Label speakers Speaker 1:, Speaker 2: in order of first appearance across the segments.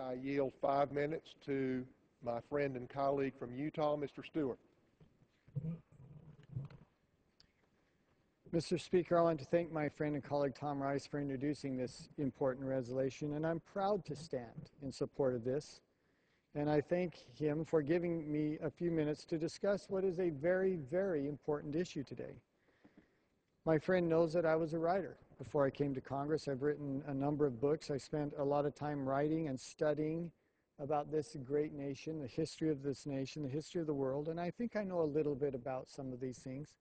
Speaker 1: I yield 5 minutes to my friend and colleague from Utah, Mr. Stewart.
Speaker 2: Mr. Speaker, I want to thank my friend and colleague Tom Rice for introducing this important resolution, and I'm proud to stand in support of this. And I thank him for giving me a few minutes to discuss what is a very, very important issue today. My friend knows that I was a writer before I came to Congress. I've written a number of books. I spent a lot of time writing and studying about this great nation, the history of this nation, the history of the world, and I think I know a little bit about some of these things.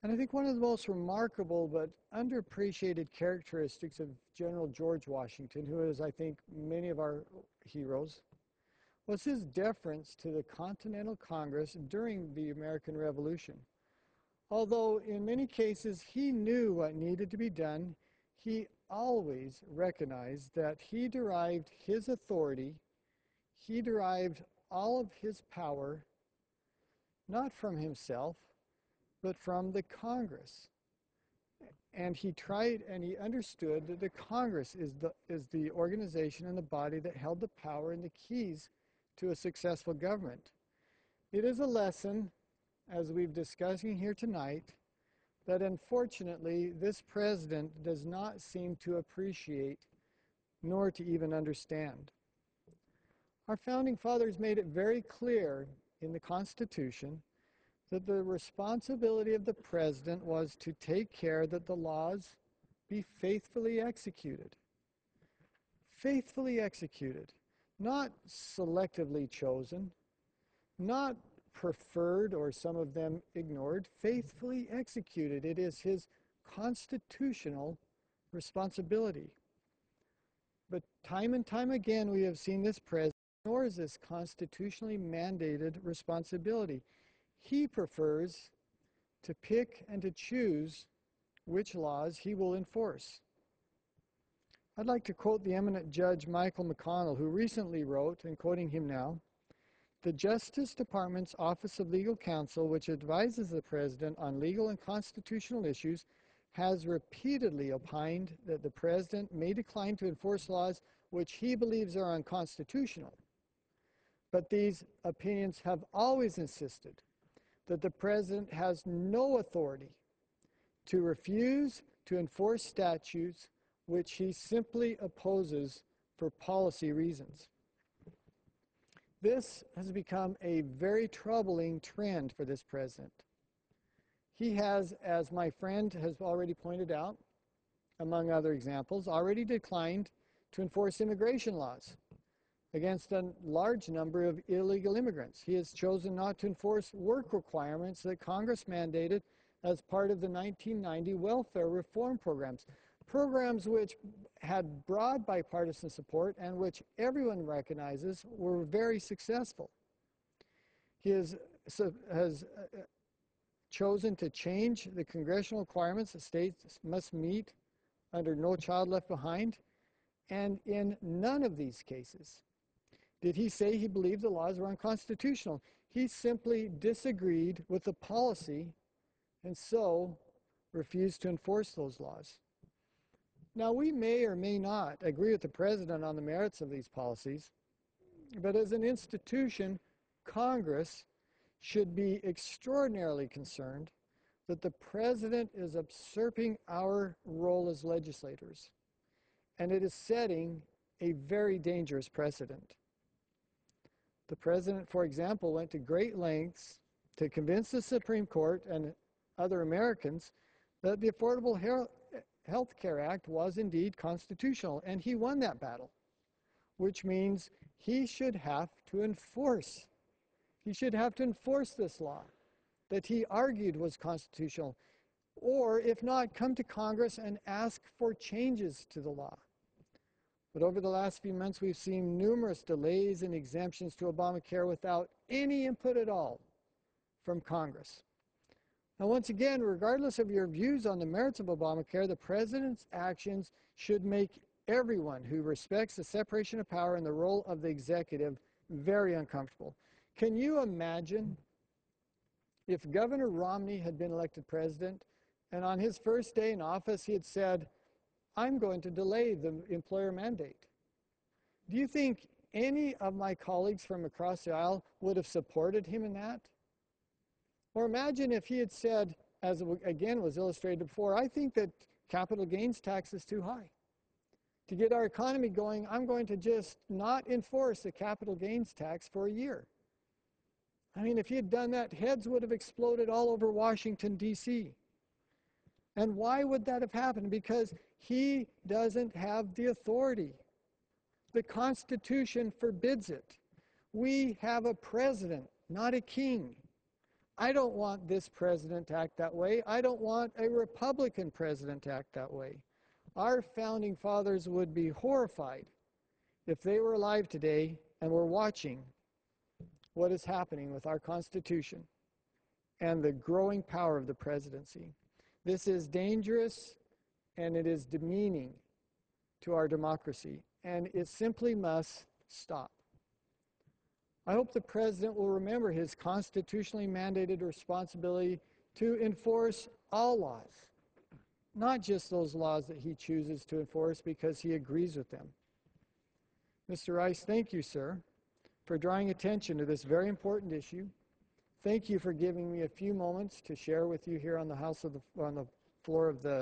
Speaker 2: And I think one of the most remarkable but underappreciated characteristics of General George Washington, who is, I think, many of our heroes, was his deference to the Continental Congress during the American Revolution. Although in many cases he knew what needed to be done, he always recognized that he derived his authority, he derived all of his power, not from himself, but from the Congress. And he tried and he understood that the Congress is the organization and the body that held the power and the keys to a successful government. It is a lesson, as we've discussing here tonight, that unfortunately this president does not seem to appreciate nor to even understand. Our founding fathers made it very clear in the Constitution that the responsibility of the president was to take care that the laws be faithfully executed. Faithfully executed, not selectively chosen, not preferred or some of them ignored, faithfully executed. It is his constitutional responsibility. But time and time again we have seen this president ignores this constitutionally mandated responsibility. He prefers to pick and to choose which laws he will enforce. I'd like to quote the eminent Judge Michael McConnell, who recently wrote, and quoting him now, "The Justice Department's Office of Legal Counsel, which advises the President on legal and constitutional issues, has repeatedly opined that the President may decline to enforce laws which he believes are unconstitutional. But these opinions have always insisted that the President has no authority to refuse to enforce statutes which he simply opposes for policy reasons." This has become a very troubling trend for this president. He has, as my friend has already pointed out, among other examples, already declined to enforce immigration laws against a large number of illegal immigrants. He has chosen not to enforce work requirements that Congress mandated as part of the 1990 welfare reform programs, programs which had broad bipartisan support and which everyone recognizes were very successful. He has chosen to change the congressional requirements that states must meet under No Child Left Behind, and in none of these cases did he say he believed the laws were unconstitutional. He simply disagreed with the policy and so refused to enforce those laws. Now, we may or may not agree with the president on the merits of these policies, but as an institution, Congress should be extraordinarily concerned that the president is usurping our role as legislators, and it is setting a very dangerous precedent. The president, for example, went to great lengths to convince the Supreme Court and other Americans that the Affordable Health Care Act was indeed constitutional, and he won that battle, which means he should have to enforce this law that he argued was constitutional, or if not, come to Congress and ask for changes to the law. But over the last few months, we've seen numerous delays and exemptions to Obamacare without any input at all from Congress. Now, once again, regardless of your views on the merits of Obamacare, the president's actions should make everyone who respects the separation of power and the role of the executive very uncomfortable. Can you imagine if Governor Romney had been elected president and on his first day in office he had said, "I'm going to delay the employer mandate"? Do you think any of my colleagues from across the aisle would have supported him in that? Or imagine if he had said, as again was illustrated before, I think that capital gains tax is too high. To get our economy going, I'm going to just not enforce the capital gains tax for a year. I mean, if he had done that, heads would have exploded all over Washington, D.C. And why would that have happened? Because he doesn't have the authority. The Constitution forbids it. We have a president, not a king. I don't want this president to act that way. I don't want a Republican president to act that way. Our founding fathers would be horrified if they were alive today and were watching what is happening with our Constitution and the growing power of the presidency. This is dangerous and it is demeaning to our democracy, and it simply must stop. I hope the president will remember his constitutionally mandated responsibility to enforce all laws, not just those laws that he chooses to enforce because he agrees with them. Mr. Rice, thank you, sir, for drawing attention to this very important issue. Thank you for giving me a few moments to share with you here on the floor of the